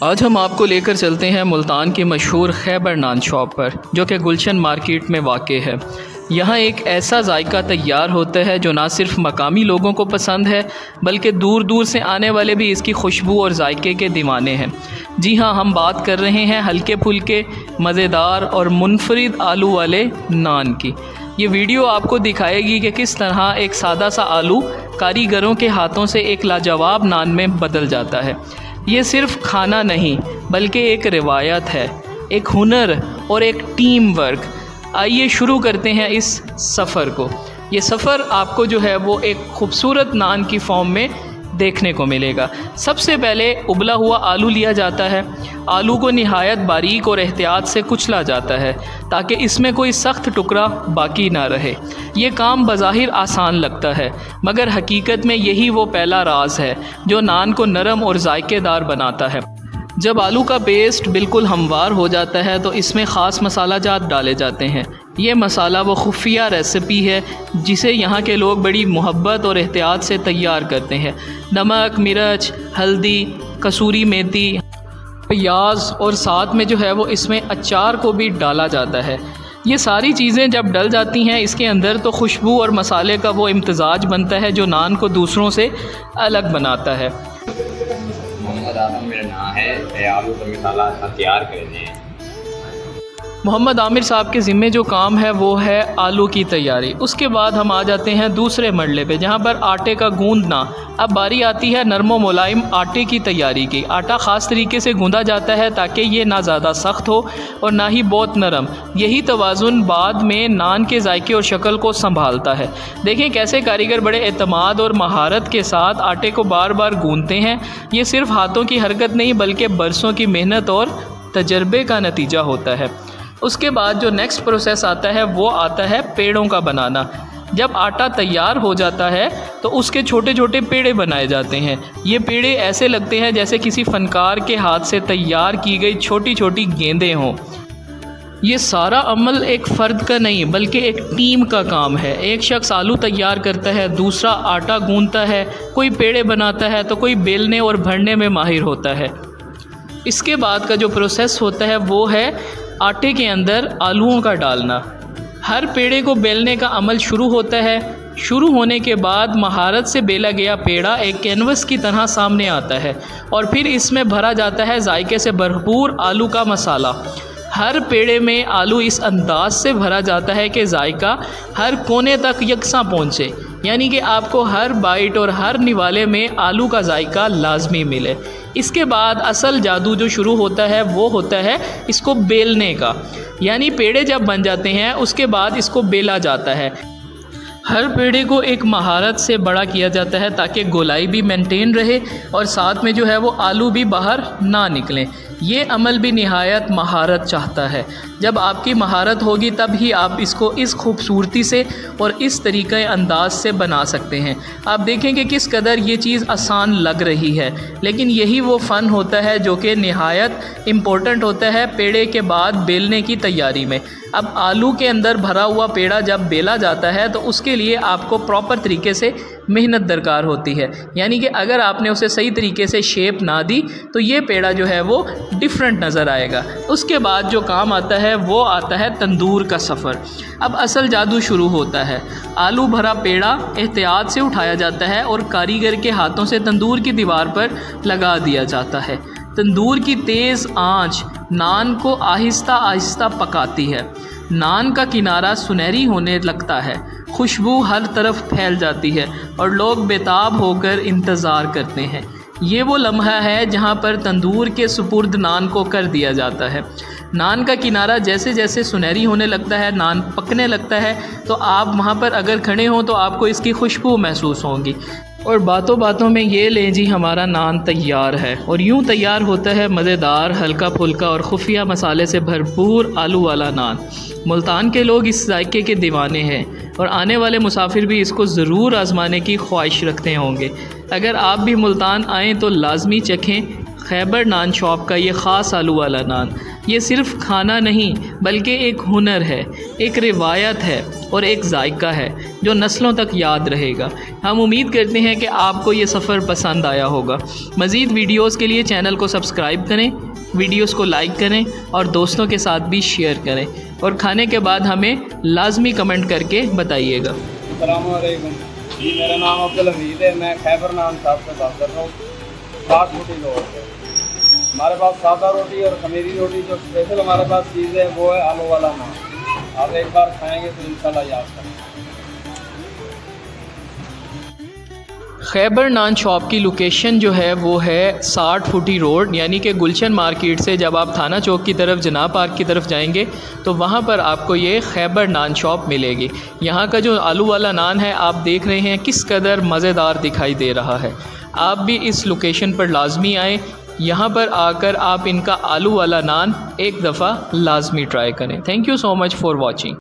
आज हम आपको लेकर चलते हैं मुल्तान की मशहूर खैबर नान शॉप पर, जो कि गुलशन मार्केट में वाक़ है। यहाँ एक ऐसा जायका तैयार होता है जो ना सिर्फ मकामी लोगों को पसंद है, बल्कि दूर दूर से आने वाले भी इसकी खुशबू और जायके के दीवाने हैं। जी हाँ, हम बात कर रहे हैं हल्के फुल्के मज़ेदार और मुनफरिद आलू वाले नान की। ये वीडियो आपको दिखाएगी कि किस तरह एक सादा सा आलू कारीगरों के हाथों से एक लाजवाब नान में बदल जाता है। ये सिर्फ खाना नहीं, बल्कि एक रिवायत है, एक हुनर और एक टीम वर्क। आइए शुरू करते हैं इस सफ़र को। ये सफ़र आपको जो है वो एक खूबसूरत नान की फॉर्म में देखने को मिलेगा। सबसे पहले उबला हुआ आलू लिया जाता है। आलू को निहायत बारीक और एहतियात से कुचला जाता है ताकि इसमें कोई सख्त टुकड़ा बाकी ना रहे। ये काम बज़ाहिर आसान लगता है, मगर हकीकत में यही वो पहला राज है जो नान को नरम और जायकेदार बनाता है। जब आलू का पेस्ट बिल्कुल हमवार हो जाता है तो इसमें ख़ास मसाला जात डाले जाते हैं। ये मसाला वो खुफिया रेसिपी है जिसे यहाँ के लोग बड़ी मोहब्बत और एहतियात से तैयार करते हैं। नमक, मिर्च, हल्दी, कसूरी मेथी, प्याज और साथ में जो है वो इसमें अचार को भी डाला जाता है। ये सारी चीज़ें जब डल जाती हैं इसके अंदर तो खुशबू और मसाले का वो इम्तज़ाज बनता है जो नान को दूसरों से अलग बनाता है। मोहम्मद आमिर मेरा नाम है। आलू का मसाला तैयार करने हैं। मोहम्मद आमिर साहब के ज़िम्मे जो काम है वो है आलू की तैयारी। उसके बाद हम आ जाते हैं दूसरे मरले पे, जहाँ पर आटे का गूंदना। अब बारी आती है नरमो मुलायम आटे की तैयारी की। आटा ख़ास तरीके से गूंदा जाता है ताकि ये ना ज़्यादा सख्त हो और ना ही बहुत नरम। यही तवाज़ुन बाद में नान के जायके और शक्ल को संभालता है। देखें कैसे कारीगर बड़े एतमाद और महारत के साथ आटे को बार बार गूंदते हैं। ये सिर्फ हाथों की हरकत नहीं, बल्कि बरसों की मेहनत और तजर्बे का नतीजा होता है। उसके बाद जो नेक्स्ट प्रोसेस आता है वो आता है पेड़ों का बनाना। जब आटा तैयार हो जाता है तो उसके छोटे छोटे पेड़े बनाए जाते हैं। ये पेड़े ऐसे लगते हैं जैसे किसी फ़नकार के हाथ से तैयार की गई छोटी छोटी गेंदें हों। ये सारा अमल एक फ़र्द का नहीं बल्कि एक टीम का काम है। एक शख्स आलू तैयार करता है, दूसरा आटा गूंथता है, कोई पेड़े बनाता है तो कोई बेलने और भरने में माहिर होता है। इसके बाद का जो प्रोसेस होता है वो है आटे के अंदर आलूओं का डालना। हर पेड़े को बेलने का अमल शुरू होता है। शुरू होने के बाद महारत से बेला गया पेड़ा एक कैनवस की तरह सामने आता है और फिर इसमें भरा जाता है जायके से भरपूर आलू का मसाला। हर पेड़े में आलू इस अंदाज से भरा जाता है कि जायका हर कोने तक यकसा पहुँचे, यानी कि आपको हर बाइट और हर निवाले में आलू का जायका लाजमी मिले। इसके बाद असल जादू जो शुरू होता है वो होता है इसको बेलने का, यानी पेड़े जब बन जाते हैं उसके बाद इसको बेला जाता है। हर पेड़े को एक महारत से बड़ा किया जाता है ताकि गोलाई भी मेंटेन रहे और साथ में जो है वो आलू भी बाहर ना निकलें। ये अमल भी निहायत महारत चाहता है। जब आपकी महारत होगी तब ही आप इसको इस खूबसूरती से और इस तरीक़े अंदाज से बना सकते हैं। आप देखें कि किस कदर ये चीज़ आसान लग रही है, लेकिन यही वो फ़न होता है जो कि निहायत इम्पोर्टेंट होता है पेड़े के बाद बेलने की तैयारी में। अब आलू के अंदर भरा हुआ पेड़ा जब बेला जाता है तो उसके लिए आपको प्रॉपर तरीके से मेहनत दरकार होती है, यानी कि अगर आपने उसे सही तरीके से शेप ना दी तो ये पेड़ा जो है वो डिफरेंट नज़र आएगा। उसके बाद जो काम आता है वो आता है तंदूर का सफ़र। अब असल जादू शुरू होता है। आलू भरा पेड़ा एहतियात से उठाया जाता है और कारीगर के हाथों से तंदूर की दीवार पर लगा दिया जाता है। तंदूर की तेज़ आंच नान को आहिस्ता आहिस्ता पकाती है। नान का किनारा सुनहरी होने लगता है, खुशबू हर तरफ फैल जाती है और लोग बेताब होकर इंतज़ार करते हैं। ये वो लम्हा है जहाँ पर तंदूर के सुपुर्द नान को कर दिया जाता है। नान का किनारा जैसे जैसे सुनहरी होने लगता है, नान पकने लगता है, तो आप वहाँ पर अगर खड़े हों तो आपको इसकी खुशबू महसूस होगी। और बातों बातों में ये लें जी, हमारा नान तैयार है। और यूँ तैयार होता है मज़ेदार, हल्का फुल्का और खुफिया मसाले से भरपूर आलू वाला नान। मुल्तान के लोग इस जायके के दीवाने हैं और आने वाले मुसाफिर भी इसको ज़रूर आज़माने की ख्वाहिश रखते होंगे। अगर आप भी मुल्तान आएँ तो लाजमी चखें। खैबर नान शॉप का ये ख़ास आलू वाला नान, ये सिर्फ़ खाना नहीं बल्कि एक हुनर है, एक रिवायत है और एक जायका है जो नस्लों तक याद रहेगा। हम उम्मीद करते हैं कि आपको ये सफ़र पसंद आया होगा। मज़ीद वीडियोस के लिए चैनल को सब्सक्राइब करें, वीडियोस को लाइक करें और दोस्तों के साथ भी शेयर करें, और खाने के बाद हमें लाजमी कमेंट करके बताइएगा। अस्सलाम वालेकुम जी, मेरा नाम अब्दुल हमीद है। मैं खैबर नान साहब से बात कर रहा हूँ। 60 रोटी लोग है हमारे पास, सादा रोटी और खमीरी रोटी। जो स्पेशल हमारे पास चीज़ है वो है आलू वाला नान। आप एक बार खाएंगे तो इंशाल्लाह याद करेंगे। खैबर नान शॉप की लोकेशन जो है वो है 60 फुटी रोड, यानी कि गुलशन मार्केट से जब आप थाना चौक की तरफ जनाब पार्क की तरफ जाएंगे तो वहाँ पर आपको ये खैबर नान शॉप मिलेगी। यहाँ का जो आलू वाला नान है आप देख रहे हैं किस कदर मज़ेदार दिखाई दे रहा है। आप भी इस लोकेशन पर लाजमी आएँ, यहाँ पर आकर आप इनका आलू वाला नान एक दफ़ा लाजमी ट्राई करें। Thank you so much for watching.